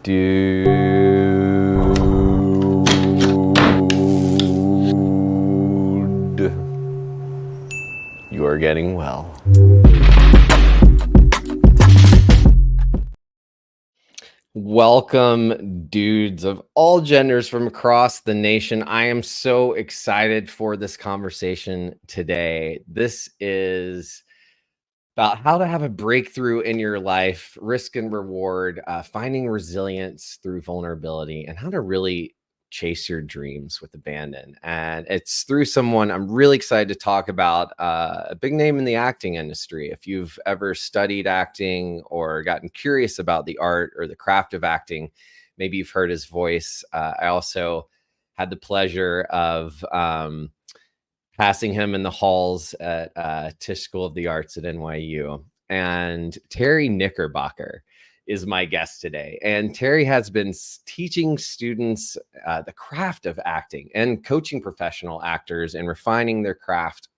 Dude, you are getting well. Welcome, dudes of all genders from across the nation. I am so excited for this conversation today. This is about how to have a breakthrough in your life, risk and reward, finding resilience through vulnerability, and how to really chase your dreams with abandon. And it's through someone I'm really excited to talk about, a big name in the acting industry. If you've ever studied acting or gotten curious about the art or the craft of acting, maybe you've heard his voice. I also had the pleasure of passing him in the halls at Tisch School of the Arts at NYU. And Terry Knickerbocker is my guest today. And Terry has been teaching students the craft of acting and coaching professional actors and refining their craft.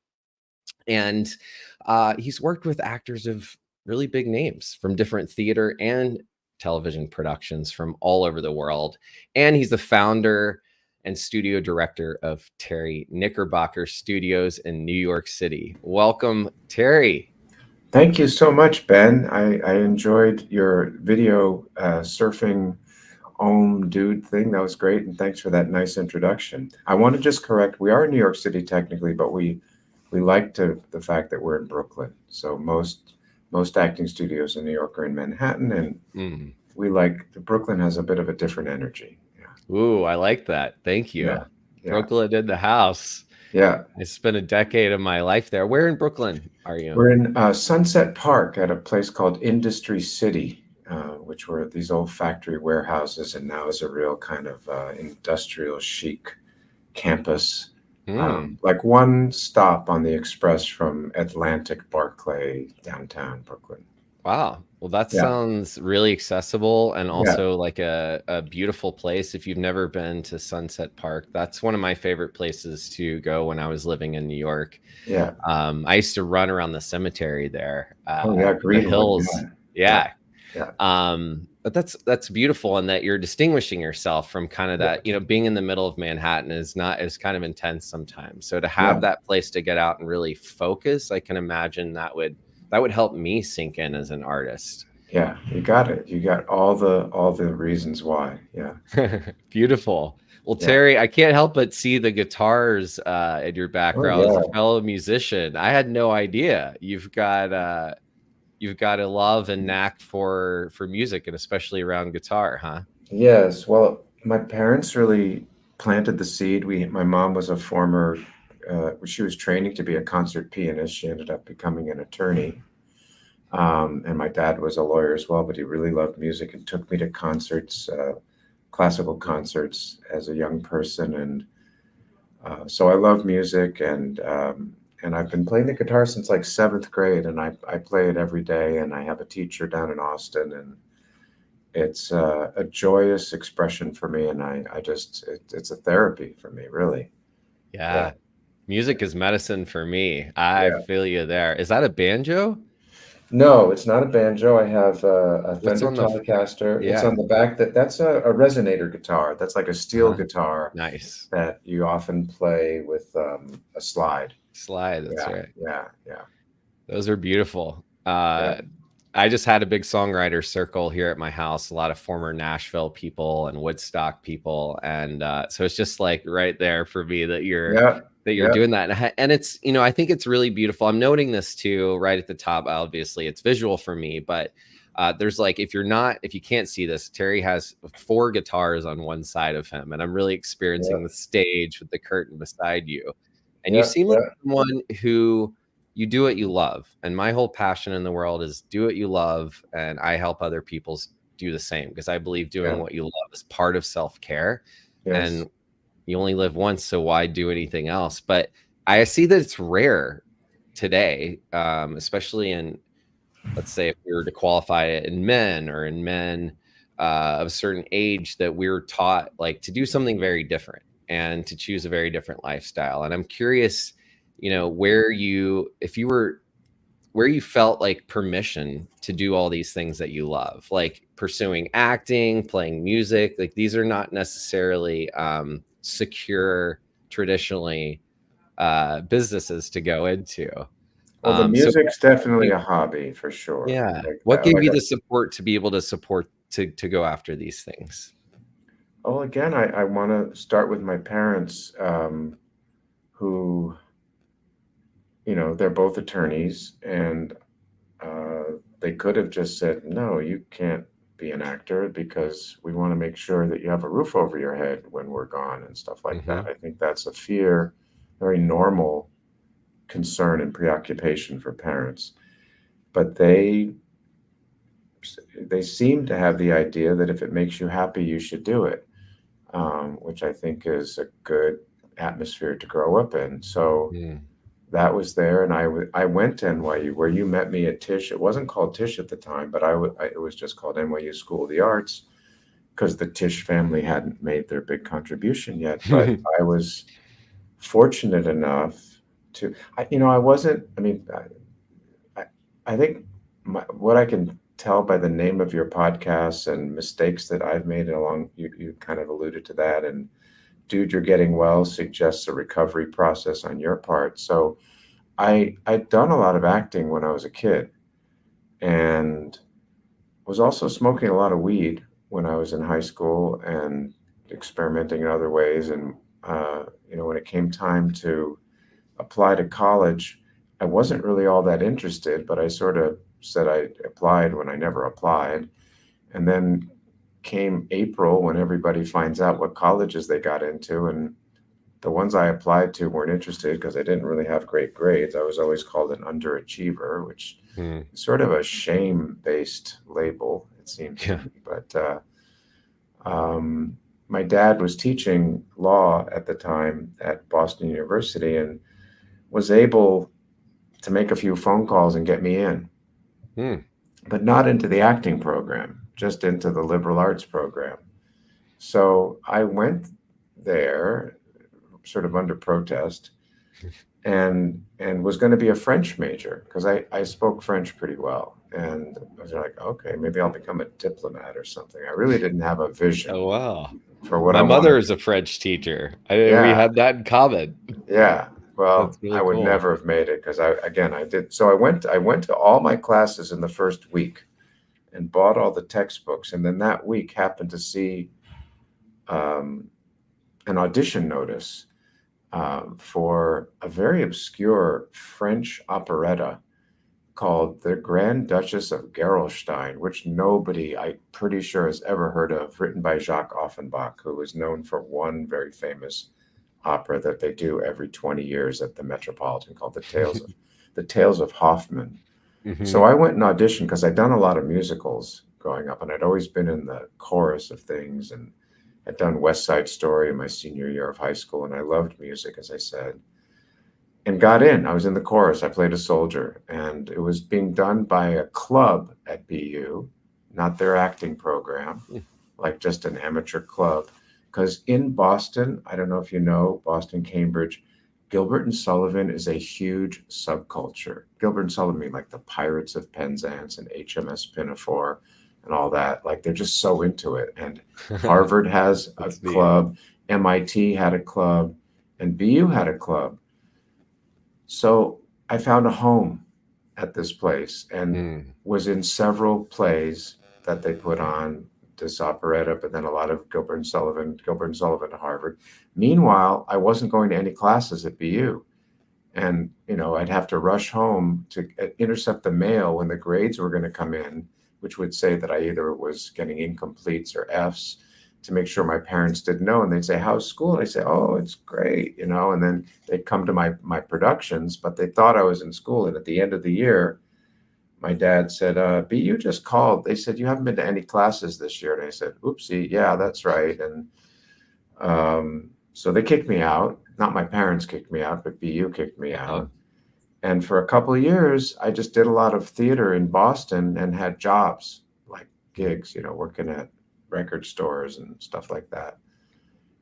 And he's worked with actors of really big names from different theater and television productions from all over the world. And he's the founder and studio director of Terry Knickerbocker Studios in New York City. Welcome, Terry. Thank you so much, Ben. I enjoyed your video surfing dude thing. That was great. And thanks for that nice introduction. I want to just correct, we are in New York City technically, but we like the fact that we're in Brooklyn. So most acting studios in New York are in Manhattan, and we like Brooklyn has a bit of a different energy. Yeah. Ooh, I like that. Thank you. Yeah. Brooklyn in the house. Yeah. I spent a decade of my life there. Where in Brooklyn are you? We're in Sunset Park at a place called Industry City, which were these old factory warehouses, and now is a real kind of industrial chic campus. Like one stop on the express from Atlantic Barclay, downtown Brooklyn. Wow. Well, that sounds really accessible and also like a beautiful place. If you've never been to Sunset Park, that's one of my favorite places to go when I was living in New York. Yeah. I used to run around the cemetery there. Greenwood. The hills. Yeah. But that's beautiful, and that you're distinguishing yourself from kind of that, being in the middle of Manhattan is kind of intense sometimes. So to have that place to get out and really focus, I can imagine that would help me sink in as an artist. Yeah, you got it. You got all the reasons why. Yeah. Beautiful. Well, Terry, I can't help but see the guitars in your background. As a fellow musician, I had no idea you've got a love and knack for music, and especially around guitar, huh? Yes. Well, my parents really planted the seed. My mom was a former, she was training to be a concert pianist. She ended up becoming an attorney. And my dad was a lawyer as well, but he really loved music and took me to concerts, classical concerts as a young person. And so I love music, and I've been playing the guitar since like 7th grade, and I play it every day, and I have a teacher down in Austin, and it's a joyous expression for me. And it's a therapy for me, really. Yeah. Music is medicine for me. I feel you there. Is that a banjo? No, it's not a banjo. I have a Fender Telecaster. It's on the back. That's a resonator guitar. That's like a steel guitar. Nice. That you often play with a slide. That's right. Yeah. Those are beautiful. I just had a big songwriter circle here at my house, a lot of former Nashville people and Woodstock people. And so it's just like right there for me that you're doing that. And it's, I think it's really beautiful. I'm noting this too, right at the top. Obviously it's visual for me, but there's like, if you can't see this, Terry has 4 guitars on one side of him, and I'm really experiencing the stage with the curtain beside you. And you seem like someone who you do what you love. And my whole passion in the world is do what you love. And I help other people do the same, because I believe doing what you love is part of self-care. And you only live once, so why do anything else? But I see that it's rare today, especially in, let's say, if we were to qualify it in men of a certain age, that we're taught like to do something very different and to choose a very different lifestyle. And I'm curious, where you felt like permission to do all these things that you love, like pursuing acting, playing music. Like these are not necessarily secure traditionally businesses to go into. Well, the So music's definitely a hobby for sure. yeah, Like what that, gave like you the support to be able to support to go after these things? well, again, I want to start with my parents, who, they're both attorneys, and they could have just said, no, you can't be an actor because we want to make sure that you have a roof over your head when we're gone and stuff like that. Hmm. I think that's a fear, very normal concern and preoccupation for parents. But they seem to have the idea that if it makes you happy, you should do it, which I think is a good atmosphere to grow up in. So Mm. that was there, and I went to NYU, where you met me at Tisch. It wasn't called Tisch at the time, but it was just called NYU School of the Arts because the Tisch family hadn't made their big contribution yet. But I was fortunate enough to, I wasn't. I mean, I, I think what I can tell by the name of your podcasts and mistakes that I've made along, you kind of alluded to that, and dude, you're getting well suggests a recovery process on your part. So I'd done a lot of acting when I was a kid, and was also smoking a lot of weed when I was in high school and experimenting in other ways. And when it came time to apply to college, I wasn't really all that interested, but I sort of said I applied when I never applied. And then came April, when everybody finds out what colleges they got into, and the ones I applied to weren't interested because I didn't really have great grades. I was always called an underachiever, which Mm. is sort of a shame-based label, it seems to Yeah. me. But my dad was teaching law at the time at Boston University and was able to make a few phone calls and get me in, Mm. but not into the acting program, just into the liberal arts program. So I went there sort of under protest, and was going to be a French major because I spoke French pretty well. And I was like, okay, maybe I'll become a diplomat or something. I really didn't have a vision Oh wow. for what I My mother wanted. is a French teacher. We Yeah, had that in common. yeah. Well, That's I really would cool. never have made it because I did. So I went to all my classes in the first week and bought all the textbooks. And then that week happened to see um, an audition notice for a very obscure French operetta called The Grand Duchess of Gerolstein, which nobody, I'm pretty sure, has ever heard of, written by Jacques Offenbach, who is known for one very famous opera that they do every 20 years at the Metropolitan called The Tales of Hoffmann. So Hmm. I went and auditioned because I'd done a lot of musicals growing up, and I'd always been in the chorus of things, and had done West Side Story in my senior year of high school, and I loved music, as I said, and got in. I was in the chorus. I played a soldier, and it was being done by a club at BU, not their acting program, like just an amateur club. Because in Boston, I don't know if you know, Boston, Cambridge, Gilbert and Sullivan is a huge subculture. Gilbert and Sullivan mean like the Pirates of Penzance and HMS Pinafore and all that. Like they're just so into it. And Harvard has a That's neat. club, MIT had a club, and BU had a club. So I found a home at this place and Mm. was in several plays that they put on, this operetta, but then a lot of Gilbert and Sullivan to Harvard. Meanwhile, I wasn't going to any classes at BU. And, I'd have to rush home to intercept the mail when the grades were going to come in, which would say that I either was getting incompletes or Fs, to make sure my parents didn't know. And they'd say, how's school? And I'd say, oh, it's great, and then they'd come to my productions, but they thought I was in school. And at the end of the year, my dad said, BU just called. They said, you haven't been to any classes this year. And I said, oopsie, yeah, that's right. And so they kicked me out. Not my parents kicked me out, but BU kicked me Uh-huh. out. And for a couple of years, I just did a lot of theater in Boston and had jobs, like gigs, working at record stores and stuff like that.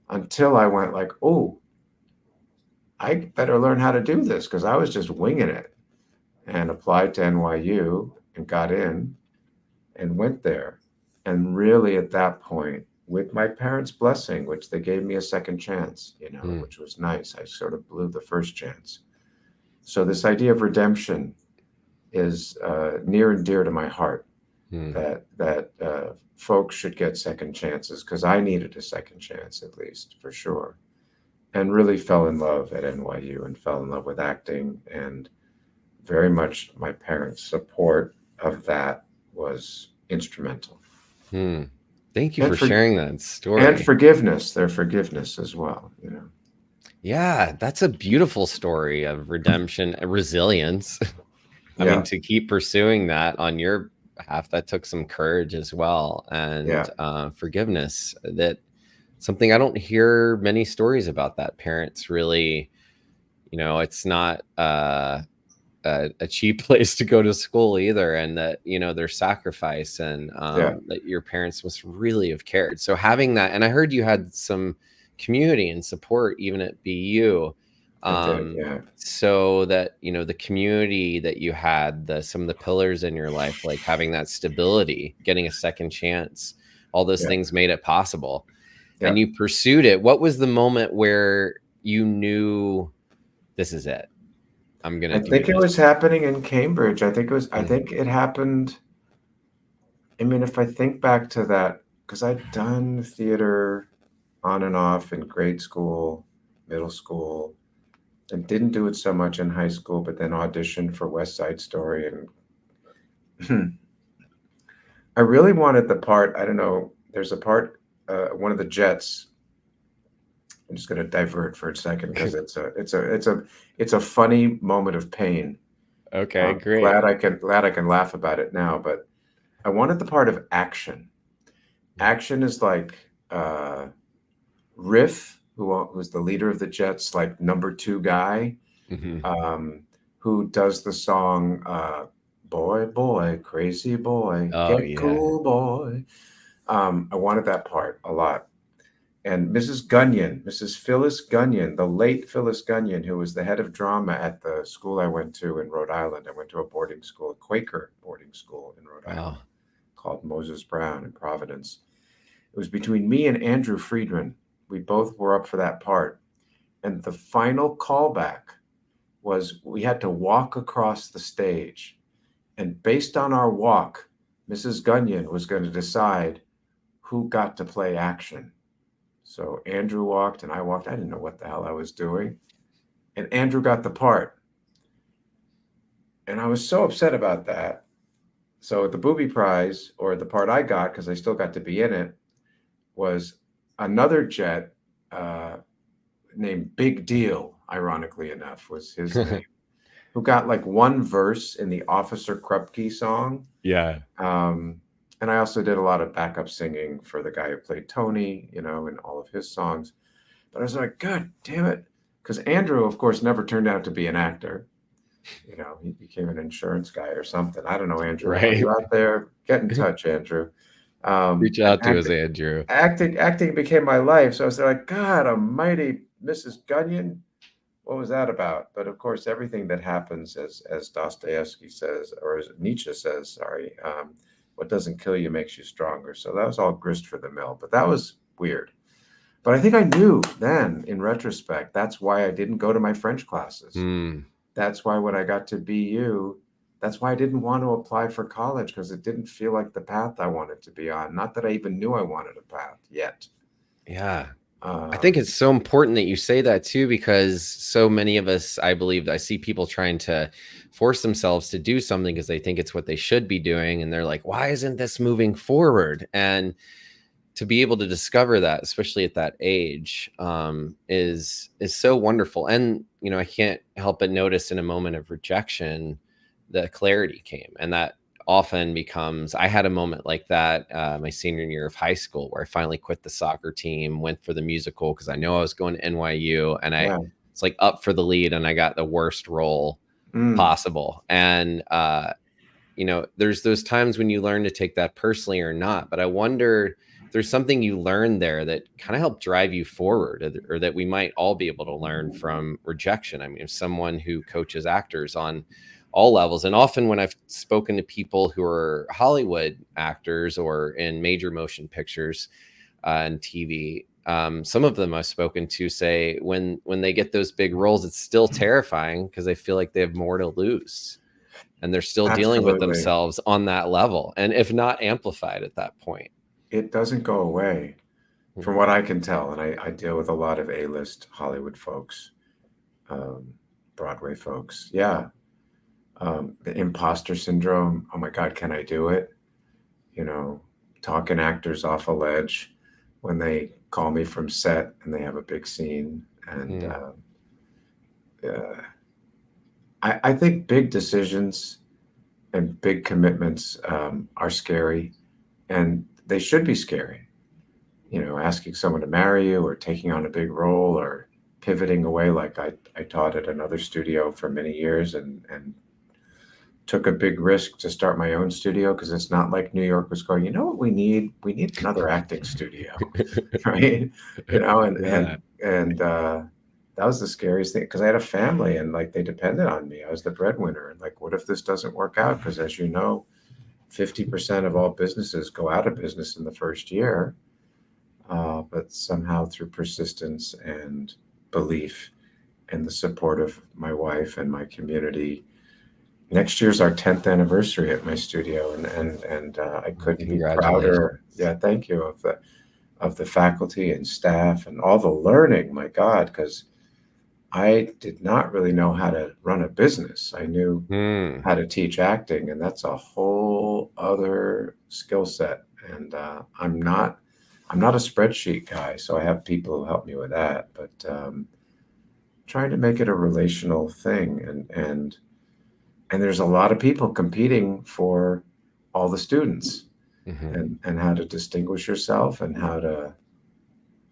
Until I went like, oh, I better learn how to do this because I was just winging it. and applied to NYU and got in and went there. And really, at that point, with my parents' blessing, which they gave me a second chance, Mm, which was nice. I sort of blew the first chance. So this idea of redemption is near and dear to my heart. mm, That folks should get second chances, because I needed a second chance, at least for sure, and really fell in love at NYU and fell in love with acting, and very much my parents' support of that was instrumental. mm. Thank you And for for sharing that and story. forgiveness, their forgiveness as well. Yeah, that's a beautiful story of redemption and resilience. I mean, Yeah, to keep pursuing that on your behalf, that took some courage as well, and yeah, forgiveness. That something I don't hear many stories about. That parents really, it's not a cheap place to go to school either, and that their sacrifice, and yeah. that your parents must really have cared. So having that, and I heard you had some community and support even at BU, I did. Yeah, so that the community that you had, some of the pillars in your life, like having that stability, getting a second chance, all those yeah, things made it possible, yeah. and you pursued it. What was the moment where you knew, this is it, I'm gonna I do think it this? was happening in Cambridge. I think it was. I Mm, think it happened. I mean, if I think back to that, because I'd done theater on and off in grade school, middle school, and didn't do it so much in high school, but then auditioned for West Side Story. And I really wanted the part. I don't know. There's a part, one of the Jets. I'm just going to divert for a second, because it's a funny moment of pain. okay, great. Glad I can laugh about it now, but I wanted the part of action. Action is like Riff, who's the leader of the Jets, like number two guy, Mhm. um, who does the song "Boy, Boy, Crazy Boy, Oh, Get yeah. Cool Boy." I wanted that part a lot. And Mrs. Phyllis Gunyon, the late Phyllis Gunyon, who was the head of drama at the school I went to in Rhode Island. I went to a boarding school, a Quaker boarding school in Rhode Island Wow. called Moses Brown in Providence. It was between me and Andrew Friedman. We both were up for that part. And the final callback was we had to walk across the stage. And based on our walk, Mrs. Gunyon was going to decide who got to play action. So Andrew walked and I walked. I didn't know what the hell I was doing. And Andrew got the part. And I was so upset about that. So the booby prize, or the part I got, because I still got to be in it, was another Jet uh, named Big Deal, ironically enough, was his name, who got like one verse in the Officer Krupke song. Yeah. Um, and I also did a lot of backup singing for the guy who played Tony, in all of his songs. But I was like, God damn it. Because Andrew, of course, never turned out to be an actor. He became an insurance guy or something. I don't know, Andrew. Are Right. you out there? Get in touch, Andrew. Reach And out to us, Andrew. acting became my life. So I was like, God almighty, Mrs. Gunyon, what was that about? But of course, everything that happens, as Dostoevsky says, or as Nietzsche says, sorry, what doesn't kill you makes you stronger. So that was all grist for the mill. But that was weird. But I think I knew then, in retrospect, that's why I didn't go to my French classes. Mm, That's why when I got to BU, that's why I didn't want to apply for college, because it didn't feel like the path I wanted to be on. Not that I even knew I wanted a path yet. yeah. I think Um, it's so important that you say that too, because so many of us, I believe, I see people trying to force themselves to do something because they think it's what they should be doing. And they're like, why isn't this moving forward? And to be able to discover that, especially at that age, is so wonderful. And I can't help but notice, in a moment of rejection, the clarity came, and that often becomes. I had a moment like that my senior year of high school, where I finally quit the soccer team, went for the musical because I know I was going to NYU, and yeah. it's like up for the lead, and I got the worst role Mm, possible. And there's those times when you learn to take that personally or not. But I wonder if there's something you learned there that kind of helped drive you forward, or that we might all be able to learn from rejection. I mean, if someone who coaches actors on all levels. And often when I've spoken to people who are Hollywood actors or in major motion pictures and TV, some of them I've spoken to say when they get those big roles, it's still terrifying because they feel like they have more to lose. And they're still dealing with Absolutely. themselves on that level, and if not amplified at that point. It doesn't go away from what I can tell. And I deal with a lot of A-list Hollywood folks, Broadway folks. Yeah. The imposter syndrome. Oh my God, can I do it? Talking actors off a ledge when they call me from set and they have a big scene. And I think big decisions and big commitments are scary, and they should be scary. Asking someone to marry you or taking on a big role or pivoting away, like I taught at another studio for many years and took a big risk to start my own studio because it's not like New York was going, you know what we need? We need another acting studio, right? And that was the scariest thing because I had a family and like they depended on me. I was the breadwinner. And like, what if this doesn't work out? Because as you know, 50% of all businesses go out of business in the first year. But somehow through persistence and belief and the support of my wife and my community, next year's our 10th anniversary at my studio, and I couldn't be prouder. Yeah, thank you, of the faculty and staff and all the learning. My God, because I did not really know how to run a business. I knew how to teach acting, and that's a whole other skill set. And I'm not a spreadsheet guy, so I have people who help me with that. But trying to make it a relational thing, and there's a lot of people competing for all the students, and how to distinguish yourself and how to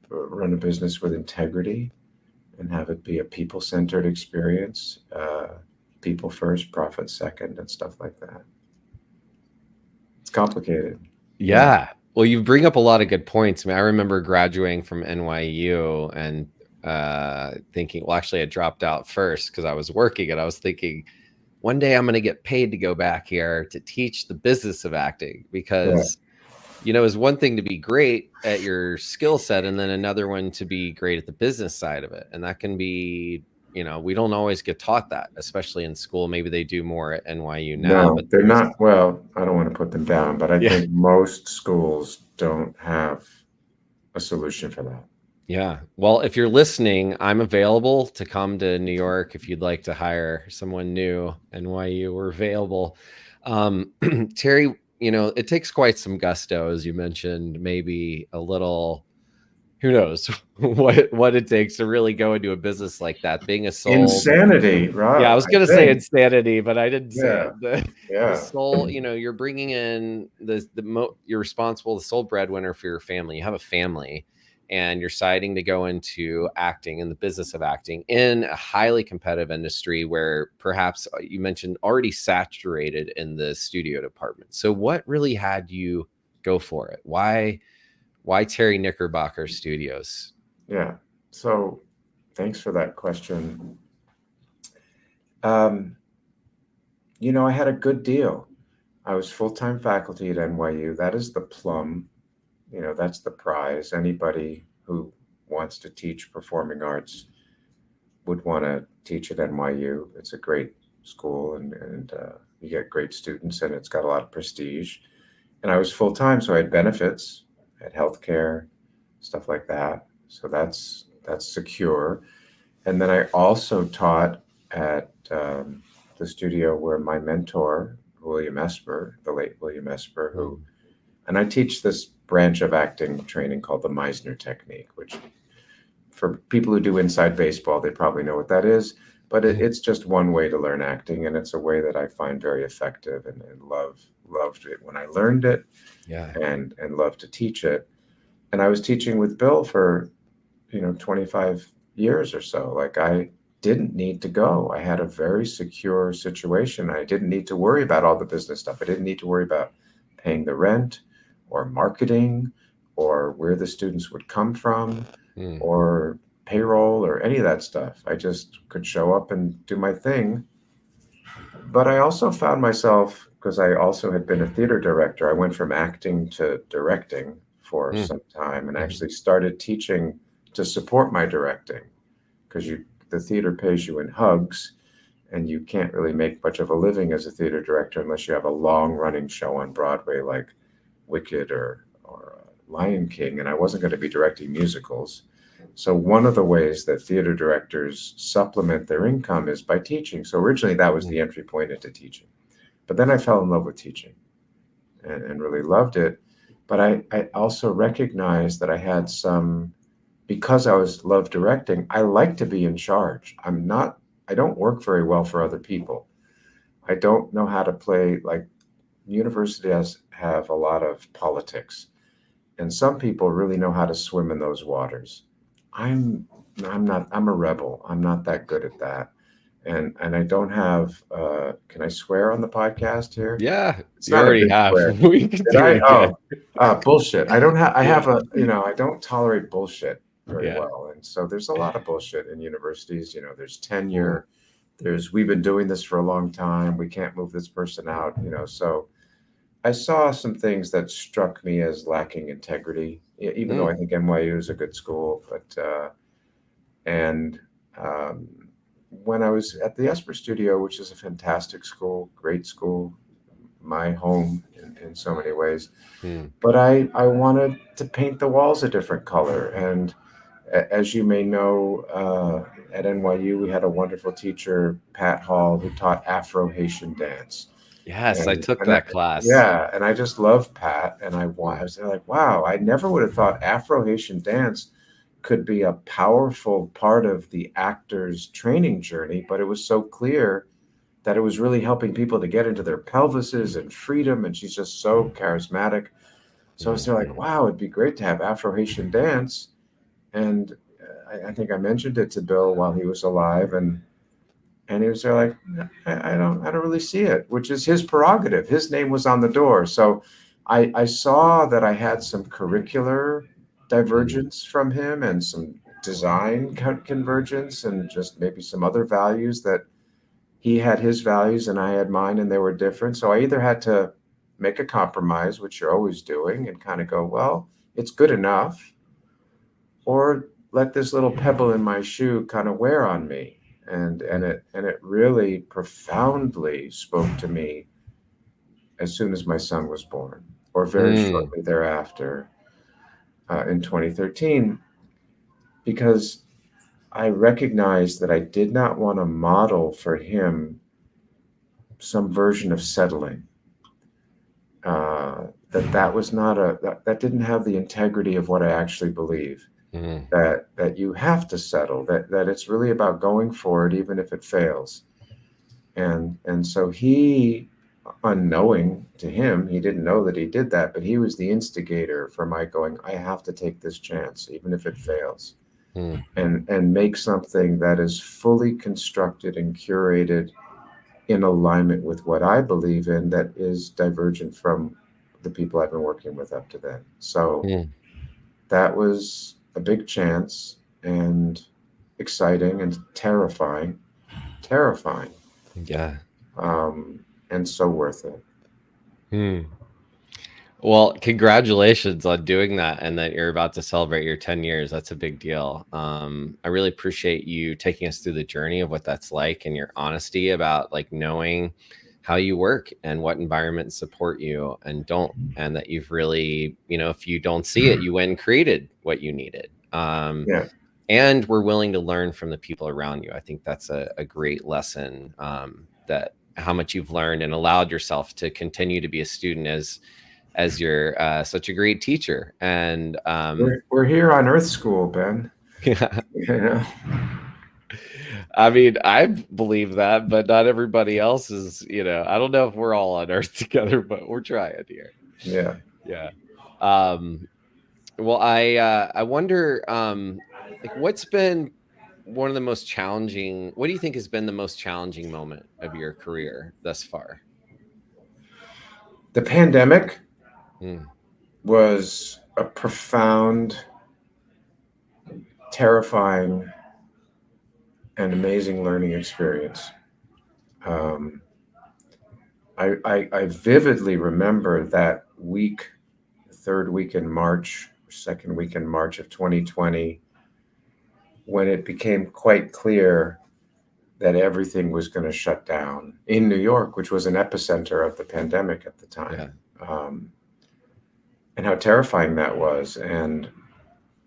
run a business with integrity and have it be a people-centered experience, people first, profit second, and stuff like that. It's complicated. Yeah. Well, you bring up a lot of good points. I mean, I remember graduating from NYU and thinking, well, actually I dropped out first because I was working, and I was thinking, one day I'm going to get paid to go back here to teach the business of acting, because, it's one thing to be great at your skill set and then another one to be great at the business side of it. And that can be, we don't always get taught that, especially in school. Maybe they do more at NYU now, No, but they're not. Well, I don't want to put them down, but I Yeah. think most schools don't have a solution for that. Yeah. Well, if you're listening, I'm available to come to New York. If you'd like to hire someone new, NYU, we're available. Terry, it takes quite some gusto, as you mentioned, maybe a little, who knows what it takes to really go into a business like that. Being a soul. Insanity, right? Yeah, I was going to say insanity, but I didn't say Yeah. it. The Yeah. soul, you're bringing in you're responsible, the sole breadwinner for your family. You have a family, and you're deciding to go into acting, in the business of acting, in a highly competitive industry where perhaps you mentioned already saturated in the studio department. So what really had you go for it? Why Terry Knickerbocker Studios? Yeah. So thanks for that question. I had a good deal. I was full-time faculty at NYU. That is the plum. That's the prize. Anybody who wants to teach performing arts would want to teach at NYU. It's a great school, and you get great students, and it's got a lot of prestige. And I was full-time, so I had benefits, I had healthcare, stuff like that. So that's secure. And then I also taught at the studio where my mentor, William Esper, the late William Esper, and I teach this branch of acting training called the Meisner technique, which for people who do inside baseball, they probably know what that is, but it's just one way to learn acting. And it's a way that I find very effective and loved it when I learned it. Yeah. And love to teach it. And I was teaching with Bill for, 25 years or so. Like, I didn't need to go. I had a very secure situation. I didn't need to worry about all the business stuff. I didn't need to worry about paying the rent or marketing or where the students would come from or payroll or any of that stuff. I just could show up and do my thing but I also found myself, because I also had been a theater director, I went from acting to directing for Mm, some time and mhm. actually started teaching to support my directing because the theater pays you in hugs and you can't really make much of a living as a theater director unless you have a long running show on Broadway like Wicked or Lion King, and I wasn't going to be directing musicals. So one of the ways that theater directors supplement their income is by teaching. So originally that was Mm, the entry point into teaching. But then I fell in love with teaching and really loved it. But I also recognized that I had some, because I was love directing, I like to be in charge. I don't work very well for other people. I don't know how to play, like universities have a lot of politics, and some people really know how to swim in those waters. I'm I'm not. I'm a rebel. I'm not that good at that, and I don't have. Can I swear on the podcast here? yeah, It's you not a already big have. swear. We can Did do I? it again. Bullshit. I don't have. I Yeah, have a. I don't tolerate bullshit very yeah. well, and so there's a lot of bullshit in universities. There's Mm, tenure. There's we've been doing this for a long time. We can't move this person out. So I saw some things that struck me as lacking integrity, even though mm, I think NYU is a good school. And um, when I was at the Esper Studio, which is a fantastic school, great school, my home in so many ways, mm. but I wanted to paint the walls a different color. And as you may know, at NYU, we had a wonderful teacher, Pat Hall, who taught Afro Haitian dance. Yes, I took And that class. yeah, and I just love Pat, and I Mm, was like, wow, I never would have thought Afro Haitian dance could be a powerful part of the actor's training journey, but it was so clear that it was really helping people to get into their pelvises and freedom, and she's just so charismatic. So I was there like, mhm, wow, it'd be great to have Afro Haitian dance, and I think I mentioned it to Bill while he was alive, and he was there like, I don't really see it, which is his prerogative. His name was on the door. So I saw that I had some curricular mm, divergence from him and some design convergence and just maybe some other values that he had his values and I had mine and they were different. So I either had to make a compromise, which you're always doing, and kind of go, well, it's good enough, or let this little pebble in my shoe kind of wear on me. And it really profoundly spoke to me as soon as my son was born, or very mm, shortly thereafter, in 2013, because I recognized that I did not want to model for him some version of settling. That was not that didn't have the integrity of what I actually believe. mm, That you have to settle. That it's really about going for it, even if it fails. And so he, unknowing to him, he didn't know that he did that, but he was the instigator for my going, I have to take this chance, even if it fails, mm, and make something that is fully constructed and curated in alignment with what I believe in, that is divergent from the people I've been working with up to then. So mm. that was a big chance and exciting and terrifying, terrifying, Yeah. um, and so worth it. Mm. Well, congratulations on doing that and that you're about to celebrate your 10 years. That's a big deal. I really appreciate you taking us through the journey of what that's like and your honesty about like knowing how you work and what environments support you and don't, and that you've really, if you don't see it, you went and created what you needed. Yeah. And we're willing to learn from the people around you. I think that's a great lesson, that how much you've learned and allowed yourself to continue to be a student as you're such a great teacher. And We're here on Earth School, Ben. yeah, You know? I mean, I believe that, but not everybody else is. I don't know if we're all on Earth together, but we're trying here. Yeah. Yeah. Um, well, I wonder, like, what's been one of the most challenging? What do you think has been the most challenging moment of your career thus far? The pandemic Mm, was a profound, terrifying, and amazing learning experience. Um, I vividly remember that week, the third week in March, second week in March of 2020, when it became quite clear that everything was going to shut down in New York, which was an epicenter of the pandemic at the time, Yeah. um, and how terrifying that was, and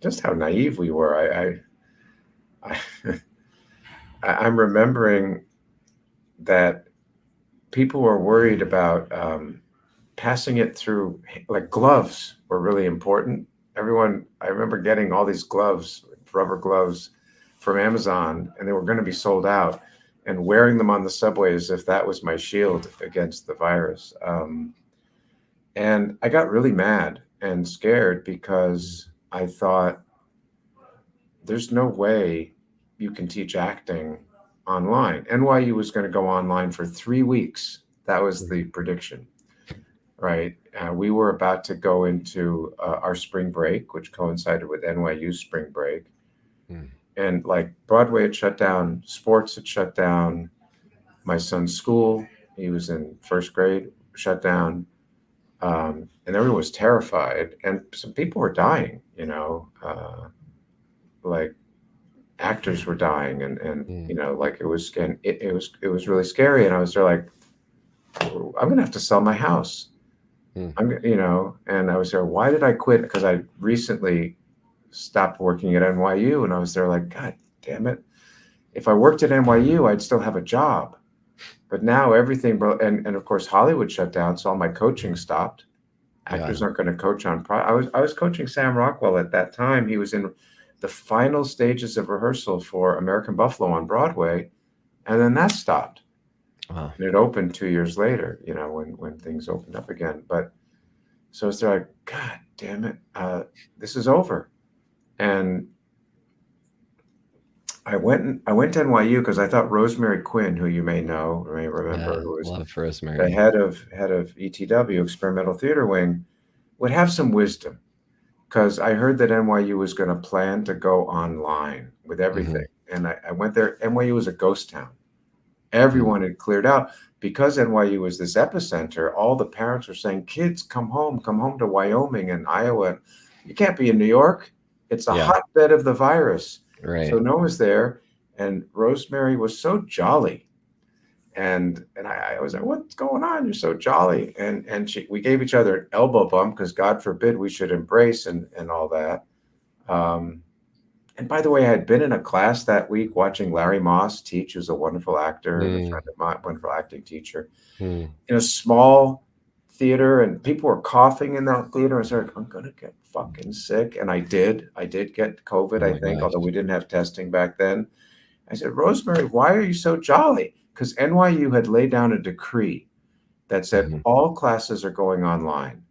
just how naive we were. I I'm remembering that people were worried about passing it through, like gloves were really important. Everyone, I remember getting all these gloves, rubber gloves from Amazon, and they were going to be sold out, and wearing them on the subway as if that was my shield against the virus. And I got really mad and scared because I thought, there's no way you can teach acting online. NYU was going to go online for 3 weeks. That was the Mhm. prediction, right? We were about to go into our spring break, which coincided with NYU's spring break. Mm. And like Broadway had shut down, sports had shut down, my son's school, he was in first grade, shut down. And everyone was terrified. And some people were dying, like actors were dying, and Mm. like it was really scary. And I was there like, I'm gonna have to sell my house. Mm. And I was there, why did I quit? Because I recently stopped working at NYU, and I was there like, God damn it, if I worked at NYU I'd still have a job. But now everything, bro, and of course Hollywood shut down, so all my coaching stopped. Yeah. Actors aren't going to coach on I was coaching Sam Rockwell at that time. He was in the final stages of rehearsal for American Buffalo on Broadway, and then that stopped. Wow. And it opened 2 years later, when things opened up again. But so it's like, God damn it, this is over. And I went to NYU because I thought Rosemary Quinn, who you may know or may remember, Yeah. who was Love the Rosemary. head of ETW, Experimental Theater Wing, would have some wisdom, because I heard that NYU was going to plan to go online with everything. Hmm. And I went there. NYU was a ghost town. Mm. Everyone had cleared out because NYU was this epicenter. All the parents were saying, kids, come home to Wyoming and Iowa. You can't be in New York. It's a Yeah. hotbed of the virus. So Right. no one was there. And Rosemary was so jolly. And I was like, what's going on? You're so jolly. And we gave each other an elbow bump because God forbid we should embrace and all that. Um, and by the way, I had been in a class that week watching Larry Moss teach, who's a wonderful actor and a Mm. friend of mine, wonderful acting teacher, Mm. in a small theater, and people were coughing in that theater. I was like, I'm gonna get fucking sick. And I did. I did get COVID, Oh I my think, gosh. although we didn't have testing back then. I said, Rosemary, why are you so jolly? Because NYU had laid down a decree that said Hmm. all classes are going online.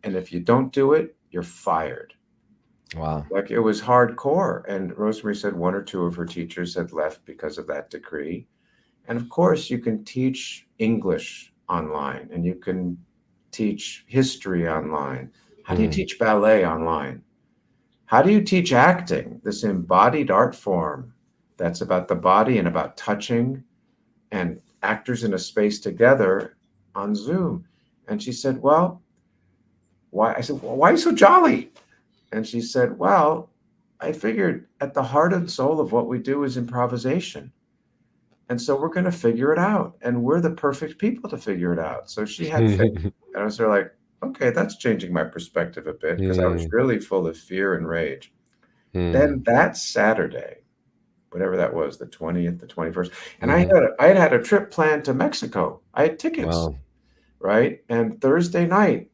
And if you don't do it, you're fired. Wow. Like, it was hardcore. And Rosemary said one or two of her teachers had left because of that decree. And of course, you can teach English online, and you can teach history online. How do you Mm. teach ballet online? How do you teach acting, this embodied art form that's about the body and about touching and actors in a space together on Zoom? And she said, well, why? I said, well, why are you so jolly? And she said, well, I figured at the heart and soul of what we do is improvisation. And so we're going to figure it out. And we're the perfect people to figure it out. So she had faith. And I was there like, okay, that's changing my perspective a bit, because I was Mm. really full of fear and rage. Mm. Then that Saturday, whatever that was, the 20th, the 21st, and I Hmm. had I had had a trip planned to Mexico. I had tickets, Wow. right? And Thursday night,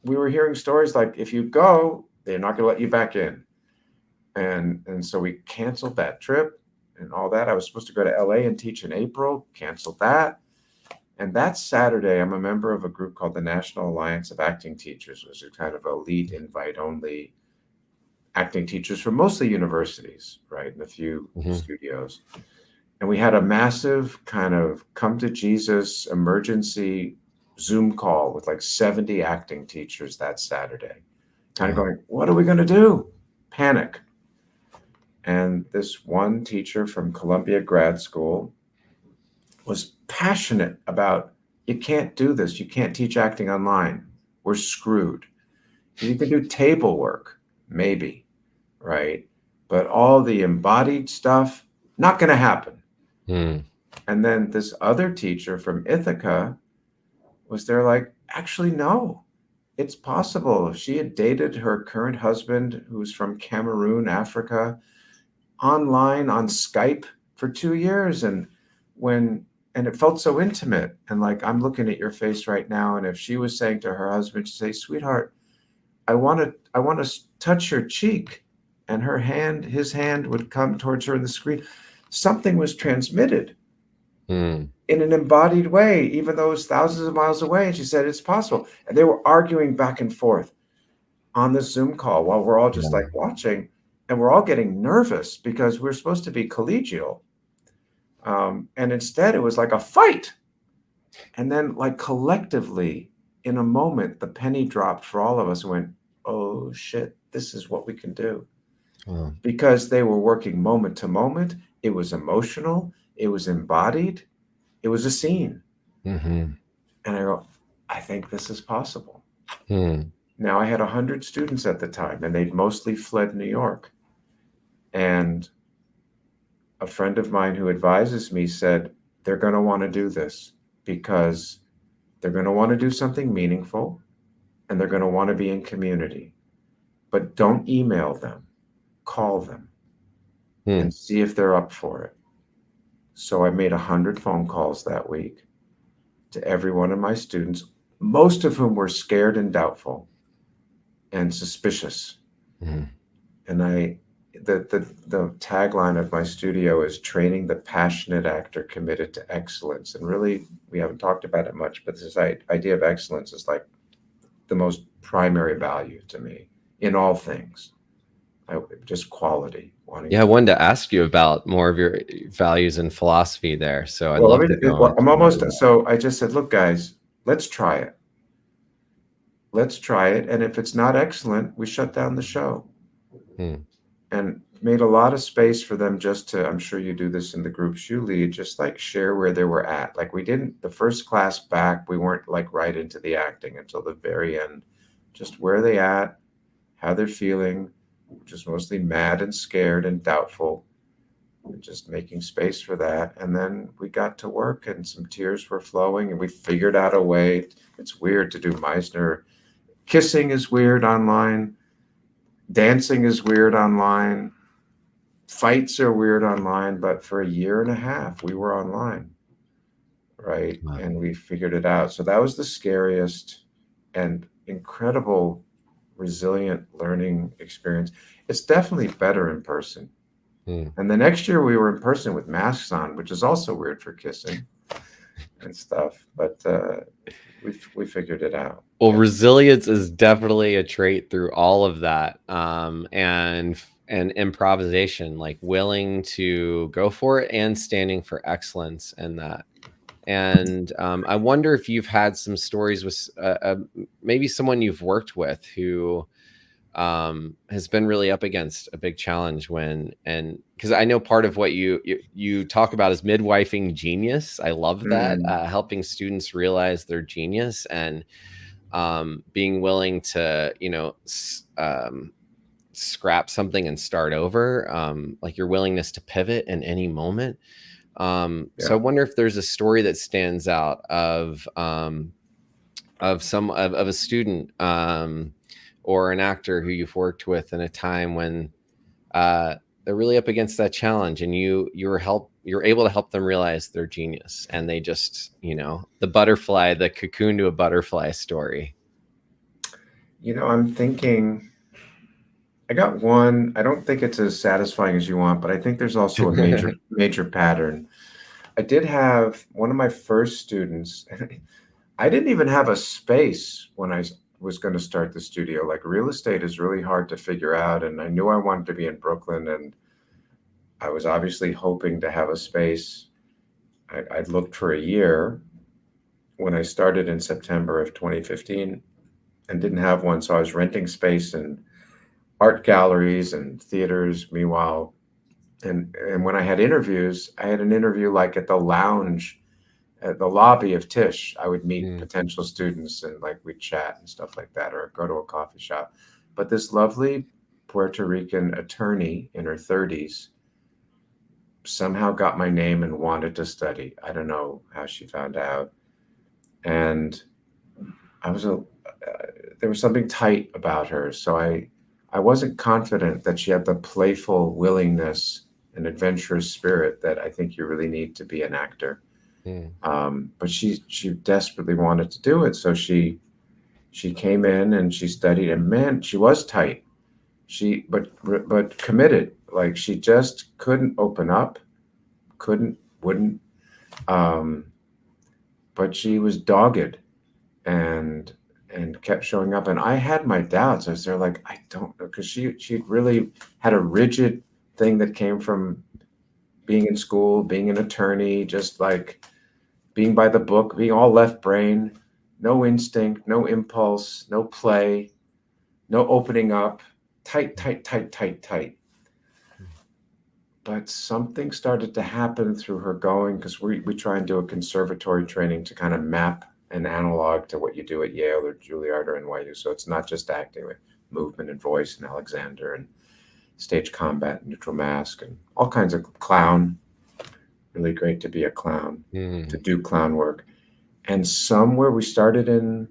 we were hearing stories like, if you go, they're not going to let you back in. And so we canceled that trip and all that. I was supposed to go to LA and teach in April, canceled that. And that Saturday, I'm a member of a group called the National Alliance of Acting Teachers, which is kind of elite, invite only acting teachers from mostly universities, right? And a few Hmm. studios. And we had a massive kind of come to Jesus emergency Zoom call with like 70 acting teachers that Saturday, kind of Wow. going, what are we going to do? Panic. And this one teacher from Columbia Grad School was passionate about You can't do this. You can't teach acting online. We're screwed. You can do table work, maybe, right? But all the embodied stuff, not going to happen. Mm. And then this other teacher from Ithaca was there like, actually, no, it's possible. She had dated her current husband, who was from Cameroon, Africa, online on Skype for 2 years. And it felt so intimate. And like, I'm looking at your face right now. And if she was saying to her husband, she'd say, sweetheart, I want to touch your cheek. And his hand would come towards her in the screen. Something was transmitted Mm. in an embodied way, even though it was thousands of miles away. And she said, it's possible. And they were arguing back and forth on this Zoom call while we're all just Yeah. like watching. And we're all getting nervous because we're supposed to be collegial. And instead, it was like a fight. And then, like, collectively, in a moment, the penny dropped for all of us and went, oh, shit, this is what we can do. Oh. Because they were working moment to moment. It was emotional. It was embodied. It was a scene. Mm-hmm. And I go, I think this is possible. Mm. Now, I had 100 students at the time, and they'd mostly fled New York. And a friend of mine who advises me said, they're going to want to do this because they're going to want to do something meaningful and they're going to want to be in community. But don't email them, call them and Mm. see if they're up for it. So I made 100 phone calls that week to every one of my students, most of whom were scared and doubtful and suspicious. Mm. And the tagline of my studio is training the passionate actor committed to excellence. And really, we haven't talked about it much, but this idea of excellence is like the most primary value to me in all things. Just quality, wanting Yeah, I to. wanted to ask you about more of your values and philosophy there. So I'd Well, love to go well, I'm into more of almost. that. So I just said, look, guys, let's try it. Let's try it. And if it's not excellent, we shut down the show. Mm. And made a lot of space for them just to, I'm sure you do this in the groups you lead, just like share where they were at. Like we didn't, the first class back, we weren't like right into the acting until the very end. Just where they at, how they're feeling, just mostly mad and scared and doubtful, and just making space for that. And then we got to work and some tears were flowing and we figured out a way. It's weird to do Meisner. Kissing is weird online. Dancing is weird online. Fights are weird online, but for a year and a half, we were online, right? Wow. And we figured it out. So that was the scariest and incredible, resilient learning experience. It's definitely better in person. Mm. And the next year, we were in person with masks on, which is also weird for kissing and stuff. But we figured it out. Well, Yeah. resilience is definitely a trait through all of that, and improvisation, like willing to go for it and standing for excellence in that. And I wonder if you've had some stories with maybe someone you've worked with who has been really up against a big challenge and because I know part of what you talk about is midwifing genius. I love that, Mm, helping students realize their genius and being willing to scrap something and start over, like your willingness to pivot in any moment. So I yeah. wonder if there's a story that stands out of a student, or an actor who you've worked with in a time when they're really up against that challenge and you're able to help them realize their genius and they just, the cocoon to a butterfly story. I'm thinking, I got one. I don't think it's as satisfying as you want, but I think there's also a major pattern. I did have one of my first students. I didn't even have a space when I was going to start the studio. Like real estate is really hard to figure out. And I knew I wanted to be in Brooklyn. And I was obviously hoping to have a space. I'd looked for a year when I started in September of 2015 and didn't have one. So I was renting space in art galleries and theaters. Meanwhile, and when I had interviews, I had an interview like at the lounge at the lobby of Tisch. I would meet Mm. potential students and like we'd chat and stuff like that, or go to a coffee shop. But this lovely Puerto Rican attorney in her 30s somehow got my name and wanted to study. I don't know how she found out. And I was there was something tight about her. So I wasn't confident that she had the playful willingness and adventurous spirit that I think you really need to be an actor. Mm. But she desperately wanted to do it. So she came in and she studied, and man, she was tight. She but committed. Like she just couldn't open up, couldn't, wouldn't. Um, but she was dogged and kept showing up. And I had my doubts. I was there like, I don't know, because she really had a rigid thing that came from being in school, being an attorney, just like being by the book, being all left brain, no instinct, no impulse, no play, no opening up, tight, tight, tight, tight, tight. But something started to happen through her going, because we try and do a conservatory training to kind of map an analog to what you do at Yale or Juilliard or NYU. So it's not just acting with movement and voice and Alexander and stage combat and neutral mask and all kinds of clown. Really great to be a clown, to Mm. do clown work. And somewhere we started in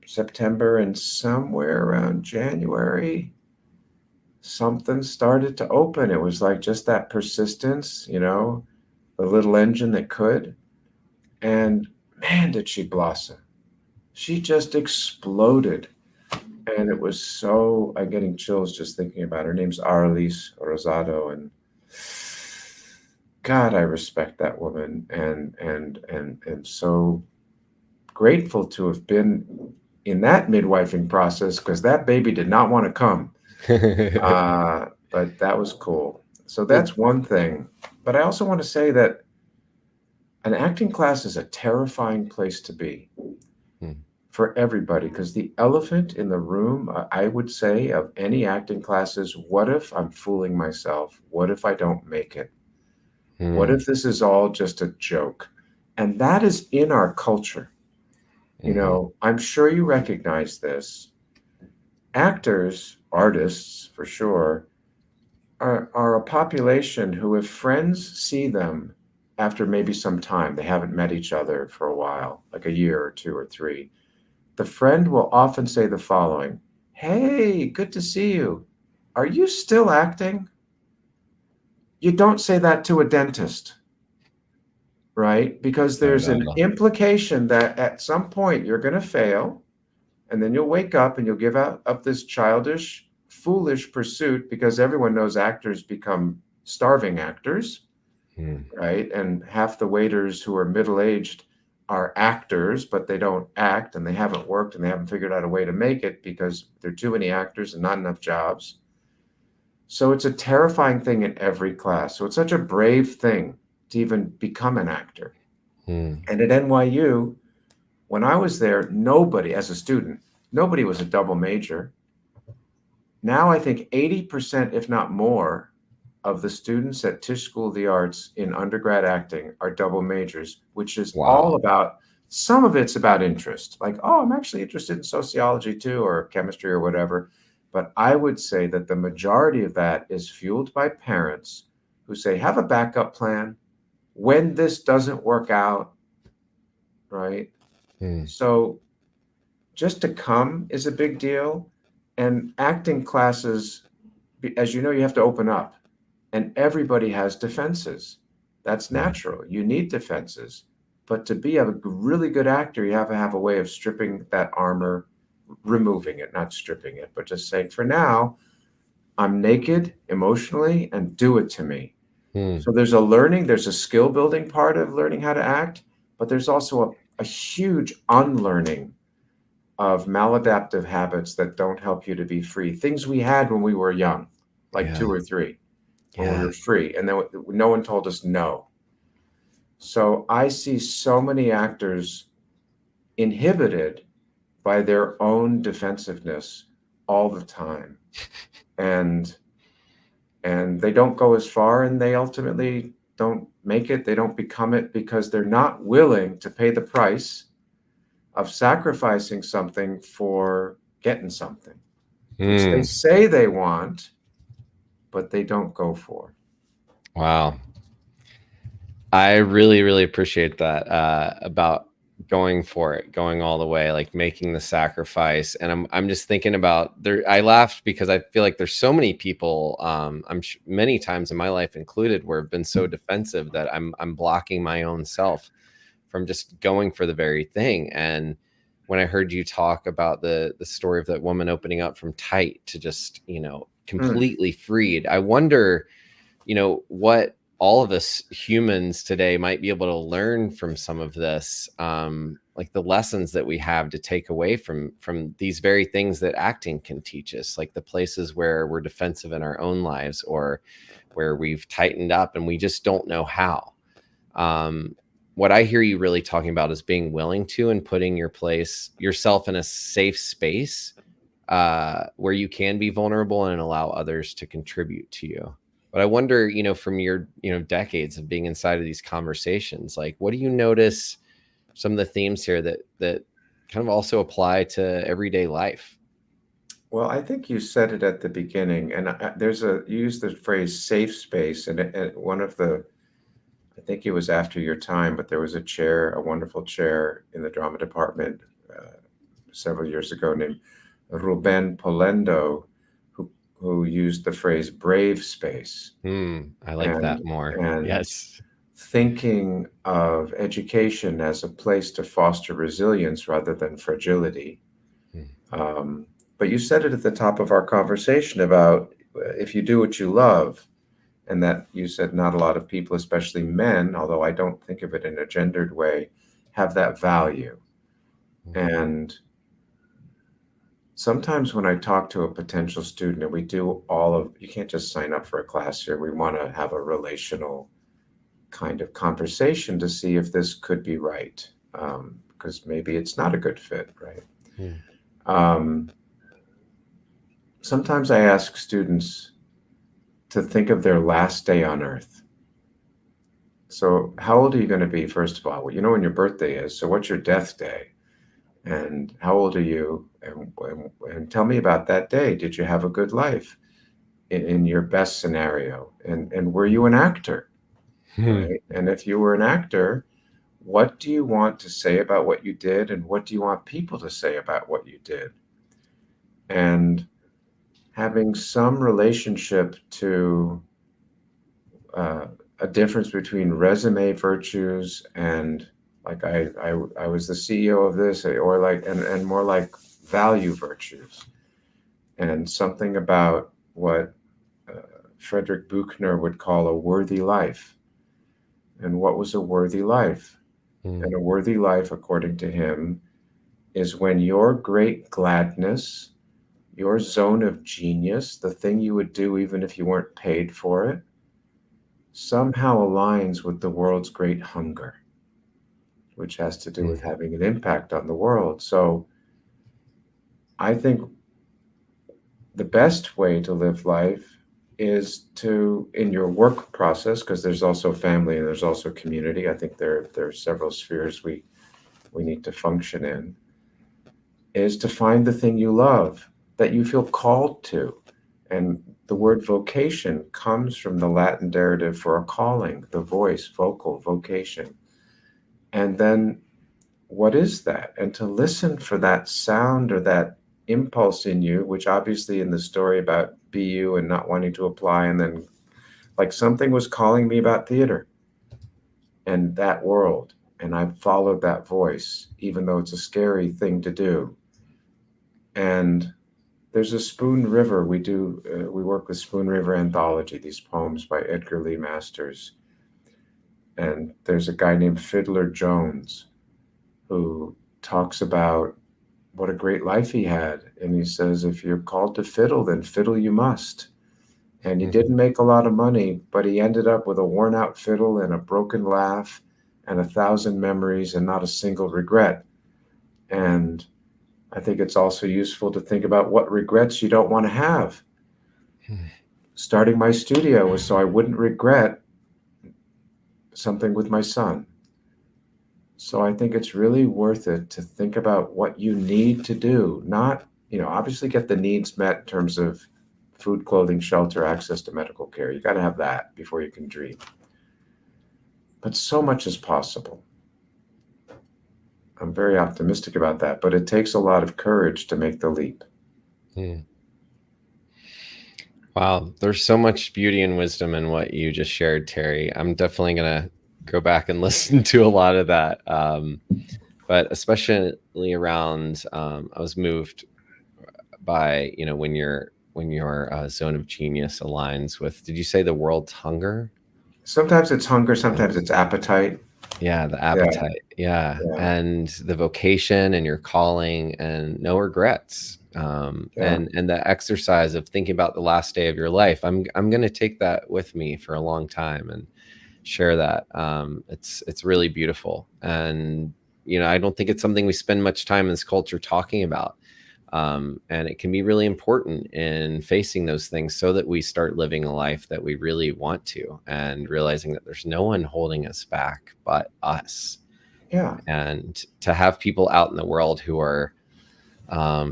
September, and somewhere around January, something started to open. It was like just that persistence, the little engine that could. And man, did she blossom. She just exploded. And it was so, I'm getting chills just thinking about her. Her name's Aralise Rosado. And God, I respect that woman, and so grateful to have been in that midwifing process, because that baby did not want to come. But that was cool. So Well, that's one thing. But I also want to say that an acting class is a terrifying place to be mm. for everybody, because the elephant in the room, I would say, of any acting class is, what if I'm fooling myself? What if I don't make it? What Mm. if this is all just a joke? And that is in our culture. Mhm. I'm sure you recognize this. Actors, artists for sure, are a population who, if friends see them after maybe some time, they haven't met each other for a while, like a year or two or three, the friend will often say the following: "Hey, good to see you. Are you still acting?" You don't say that to a dentist, right? Because No, there's no, an no. implication that at some point you're going to fail, and then you'll wake up and you'll give up this childish, foolish pursuit, because everyone knows actors become starving actors, Mm. right? And half the waiters who are middle-aged are actors, but they don't act, and they haven't worked, and they haven't figured out a way to make it because there are too many actors and not enough jobs. So it's a terrifying thing in every class. So it's such a brave thing to even become an actor. Mm. And at NYU, when I was there, nobody, as a student, nobody was a double major. Now I think 80%, if not more, of the students at Tisch School of the Arts in undergrad acting are double majors, which is all Wow. about, some of it's about interest. Like, oh, I'm actually interested in sociology too, or chemistry or whatever. But I would say that the majority of that is fueled by parents who say, have a backup plan when this doesn't work out, right? Mm. So just to come is a big deal. And acting classes, as you know, you have to open up, and everybody has defenses. That's Mm. natural. You need defenses. But to be a really good actor, you have to have a way of stripping that armor, removing it, not stripping it, but just saying, for now, I'm naked emotionally, and do it to me. Mm. So there's a skill building part of learning how to act, but there's also a huge unlearning of maladaptive habits that don't help you to be free. Things we had when we were young, like Yeah. two or three, when we Yeah. were free, and then no one told us no. So I see so many actors inhibited by their own defensiveness all the time, and they don't go as far, and they ultimately don't make it, they don't become it because they're not willing to pay the price of sacrificing something for getting something, which they say they want, but they don't go for. Wow. I really, really appreciate that about going for it, going all the way, like making the sacrifice. And I'm just thinking about there. I laughed because I feel like there's so many people, many times in my life included, where I've been so defensive that I'm blocking my own self from just going for the very thing. And when I heard you talk about the story of that woman opening up from tight to just, completely freed, I wonder, what all of us humans today might be able to learn from some of this, like the lessons that we have to take away from these very things that acting can teach us, like the places where we're defensive in our own lives or where we've tightened up and we just don't know how. What I hear you really talking about is being willing to and putting yourself in a safe space where you can be vulnerable and allow others to contribute to you. But I wonder, from your, decades of being inside of these conversations, like, what do you notice some of the themes here that kind of also apply to everyday life? Well, I think you said it at the beginning, and you used the phrase safe space, and one of the, I think it was after your time, but there was a wonderful chair in the drama department several years ago named Ruben Polendo, who used the phrase brave space. I like that more. And yes. Thinking of education as a place to foster resilience rather than fragility. But you said it at the top of our conversation about if you do what you love, and that you said not a lot of people, especially men, although I don't think of it in a gendered way, have that value. And sometimes when I talk to a potential student and we do you can't just sign up for a class here. We want to have a relational kind of conversation to see if this could be right. Because maybe it's not a good fit, right? Sometimes I ask students to think of their last day on earth. So how old are you going to be, first of all? Well, you know when your birthday is, so what's your death day? And how old are you? And tell me about that day. Did you have a good life in your best scenario? And were you an actor? Right? And if you were an actor, what do you want to say about what you did? And what do you want people to say about what you did? And having some relationship to a difference between resume virtues and like I was the CEO of this, or like and more like value virtues, and something about what Frederick Buchner would call a worthy life. And what was a worthy life? And a worthy life, according to him, is when your great gladness, your zone of genius, the thing you would do even if you weren't paid for it, somehow aligns with the world's great hunger, which has to do with having an impact on the world. So I think the best way to live life is to, in your work process, because there's also family and there's also community. I think there are several spheres we need to function in, is to find the thing you love, that you feel called to. And the word vocation comes from the Latin derivative for a calling, the voice, vocal, vocation. And then what is that? And to listen for that sound or that impulse in you, which obviously in the story about BU and not wanting to apply, and then like something was calling me about theater and that world. And I followed that voice, even though it's a scary thing to do. And there's a Spoon River. We work with Spoon River Anthology, these poems by Edgar Lee Masters. And there's a guy named Fiddler Jones who talks about what a great life he had. And he says, if you're called to fiddle, then fiddle you must. And he didn't make a lot of money, but he ended up with a worn out fiddle and a broken laugh and 1,000 memories and not a single regret. And I think it's also useful to think about what regrets you don't want to have. Starting my studio was so I wouldn't regret something with my son. So I think it's really worth it to think about what you need to do, not, obviously get the needs met in terms of food, clothing, shelter, access to medical care. You got to have that before you can dream. But so much is possible. I'm very optimistic about that, but it takes a lot of courage to make the leap. Wow, there's so much beauty and wisdom in what you just shared, Terry. I'm definitely gonna go back and listen to a lot of that, but especially around. I was moved by when your zone of genius aligns with. Did you say the world's hunger? Sometimes it's hunger, Yeah. sometimes it's appetite. Yeah, the Yeah, appetite. Yeah. yeah, And the vocation and your calling and no regrets. yeah, And the exercise of thinking about the last day of your life. I'm going to take that with me for a long time and share that. It's really beautiful. And I don't think it's something we spend much time in this culture talking about. And it can be really important in facing those things so that we start living a life that we really want to, and realizing that there's no one holding us back but us. yeah, And to have people out in the world who are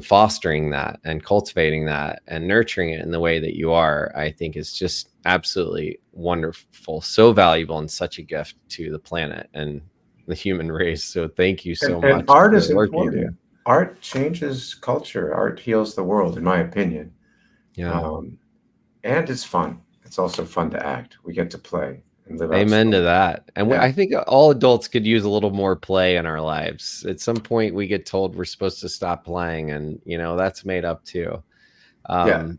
fostering that and cultivating that and nurturing it in the way that you are, I think is just absolutely wonderful, so valuable, and such a gift to the planet and the human race. So thank you so and much art for the is work you do. important. Art changes culture. Art heals the world, in my opinion. Yeah. Um, and it's fun. It's also fun to act. We get to play and live out Amen to stories. that. And Yeah, I think all adults could use a little more play in our lives. At some point, we get told we're supposed to stop playing, and that's made up too. yeah,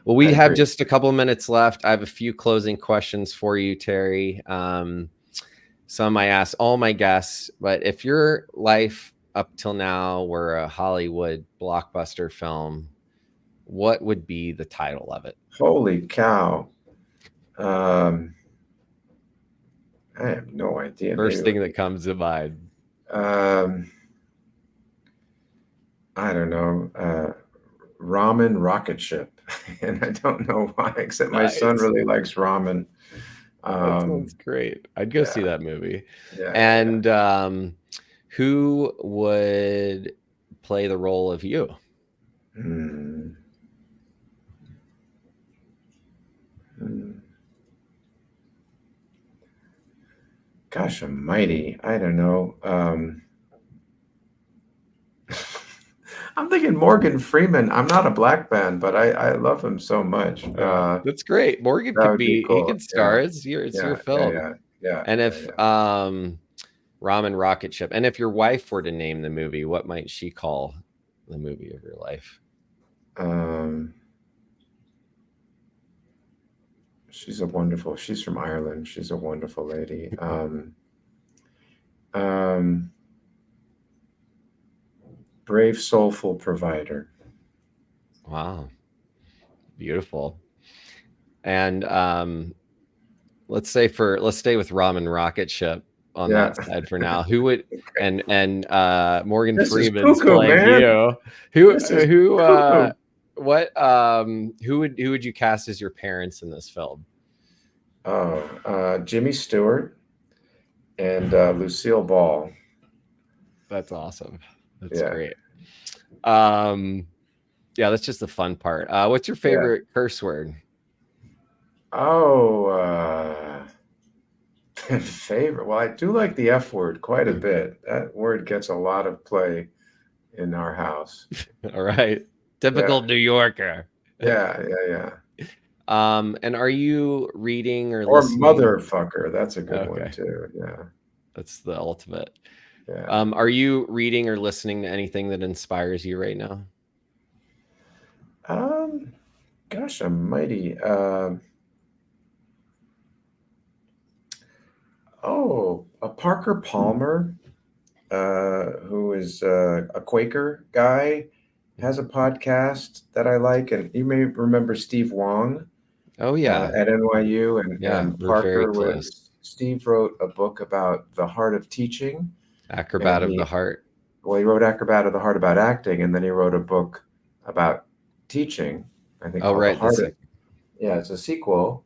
Well, I we have agree. just a couple minutes left. I have a few closing questions for you, Terry. Some I ask all my guests, but if your life up till now were a Hollywood blockbuster film, what would be the title of it? Holy cow. Um, I have no idea. Maybe First it thing would be, that comes to mind. um, I don't know, ramen rocket ship. And I don't know why, except my son Nice. really likes ramen. That sounds Um, great. I'd go yeah, see that movie. yeah, yeah, yeah. And who would play the role of you? Hmm. Hmm. Gosh almighty, I don't know. I'm thinking Morgan Freeman. I'm not a black man, but I love him so much. That's great. Morgan That could would be be, he cool. could Yeah, star. It's your yeah, yeah, film. yeah, yeah, And yeah, if yeah. Ramen Rocket Ship, and if your wife were to name the movie, what might she call the movie of your life? Um, she's from Ireland. She's a wonderful lady. Um, brave, soulful provider. Wow. Beautiful. And let's stay with Ramen Rocket Ship on Yeah. that side for now. Who would Okay. and Morgan This is Freeman's cuckoo, playing man. you. Who This is who cuckoo. what who would you cast as your parents in this film? Oh, Jimmy Stewart and Lucille Ball. That's awesome. That's Yeah, great. Um yeah, that's just the fun part. What's your yeah. favorite curse word? Oh, favorite. Well, I do like the F word quite a bit. That word gets a lot of play in our house. All right. Yeah, Typical New Yorker. yeah, yeah, yeah. And are you reading or Or listening? motherfucker. That's a good one Okay. too. Yeah, That's the ultimate. yeah. Are you reading or listening to anything that inspires you right now? Um, gosh almighty. Oh, a Parker Palmer, who is a Quaker guy, has a podcast that I like, and you may remember Steve Wong Oh yeah, at NYU, yeah. and We're very Parker close. was Steve wrote a book about the heart of teaching, and Acrobat of the Heart. he wrote Acrobat of the Heart about acting, and then he wrote a book about teaching, I think Oh called The right, the Heart of. second. Yeah, it's a sequel,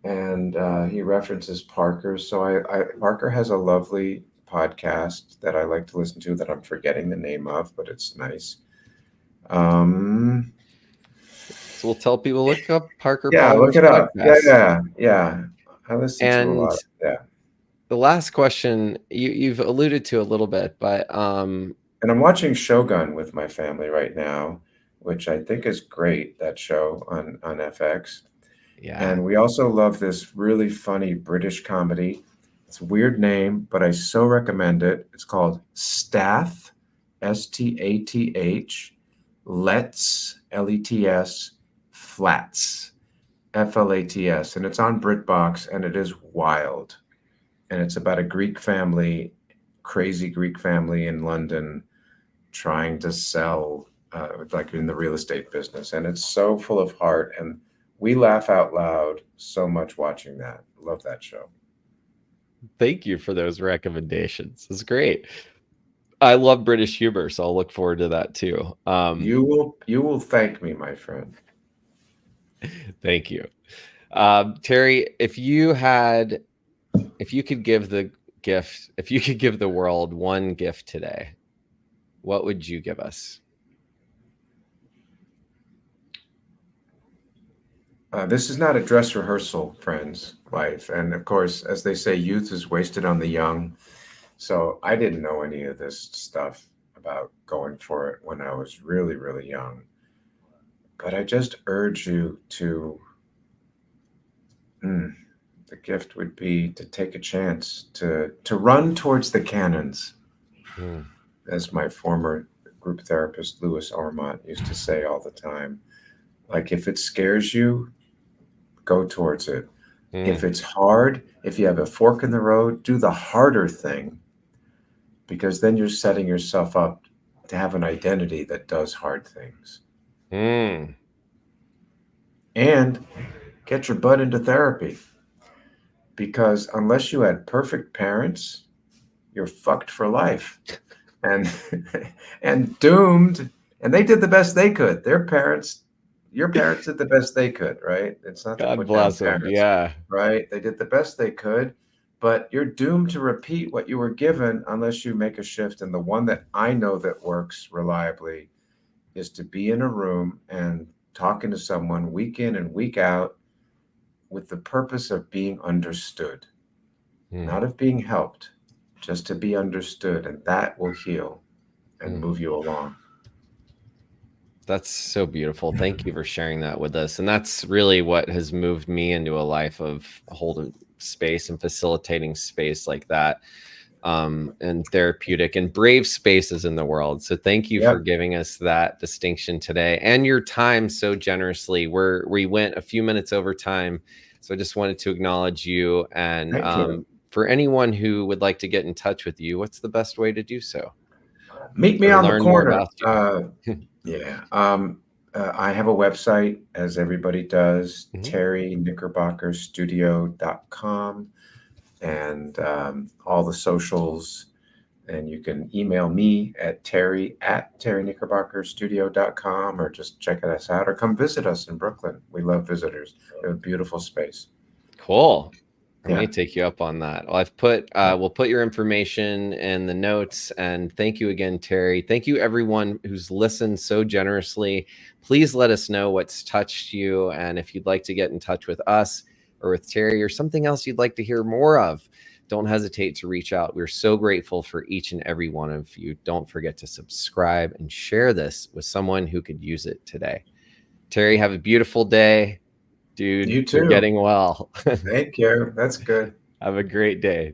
and he references Parker. So Parker has a lovely podcast that I like to listen to that I'm forgetting the name of, but it's nice. Um, So we'll tell people look up Parker yeah, look Palmer's it up. Yeah, podcast. yeah, yeah. I listen to a And lot. Yeah, the last question you've alluded to a little bit, but and I'm watching Shogun with my family right now, which I think is great. That show on FX. yeah. And we also love this really funny British comedy. It's a weird name, but I so recommend it. It's called Stath, Stath, Let's, Lets, Flats, Flats. And it's on BritBox, and it is wild. And it's about a Greek family, crazy Greek family in London trying to sell, like in the real estate business. And it's so full of heart. And we laugh out loud so much watching that. Love that show. Thank you for those recommendations. It's great. I love British humor, so I'll look forward to that too. You will thank me, my friend. Thank you. Terry, if you could give the world one gift today, what would you give us? This is not a dress rehearsal, friends, life. And of course, as they say, youth is wasted on the young. So I didn't know any of this stuff about going for it when I was really, really young. But I just urge you to, mm, the gift would be to take a chance to run towards the cannons, Hmm. as my former group therapist Louis Ormont used to say all the time. Like if it scares you, go towards it. If Hmm. it's hard, if you have a fork in the road, do the harder thing, because then you're setting yourself up to have an identity that does hard things. Hmm. And get your butt into therapy, because unless you had perfect parents, you're fucked for life. And and doomed. And they did the best they could. Your parents did the best they could, right? It's not to God put down bless them. parents, Yeah. right? They did the best they could, but you're doomed to repeat what you were given unless you make a shift. And the one that I know that works reliably is to be in a room and talking to someone week in and week out with the purpose of being understood, Hmm. not of being helped, just to be understood. And that will heal and Hmm. move you along. That's so beautiful. Thank you for sharing that with us. And that's really what has moved me into a life of holding space and facilitating space like that, and therapeutic and brave spaces in the world. So thank you for Yep. giving us that distinction today and your time so generously. We went a few minutes over time. So I just wanted to acknowledge you. And Thank you. for anyone who would like to get in touch with you, what's the best way to do so Meet me or on the learn more corner. about you? Yeah. I have a website, as everybody does, Mhm. terryknickerbockerstudio.com, and all the socials. And you can email me at terry@terryknickerbockerstudio.com, or just check us out or come visit us in Brooklyn. We love visitors. We have a beautiful space. Cool. I may Yeah. take you up on that. Well, we'll put your information in the notes. And thank you again, Terry. Thank you, everyone who's listened so generously. Please let us know what's touched you. And if you'd like to get in touch with us or with Terry or something else you'd like to hear more of, don't hesitate to reach out. We're so grateful for each and every one of you. Don't forget to subscribe and share this with someone who could use it today. Terry, have a beautiful day. Dude, You you're too. getting well. Thank you. That's good. Have a great day.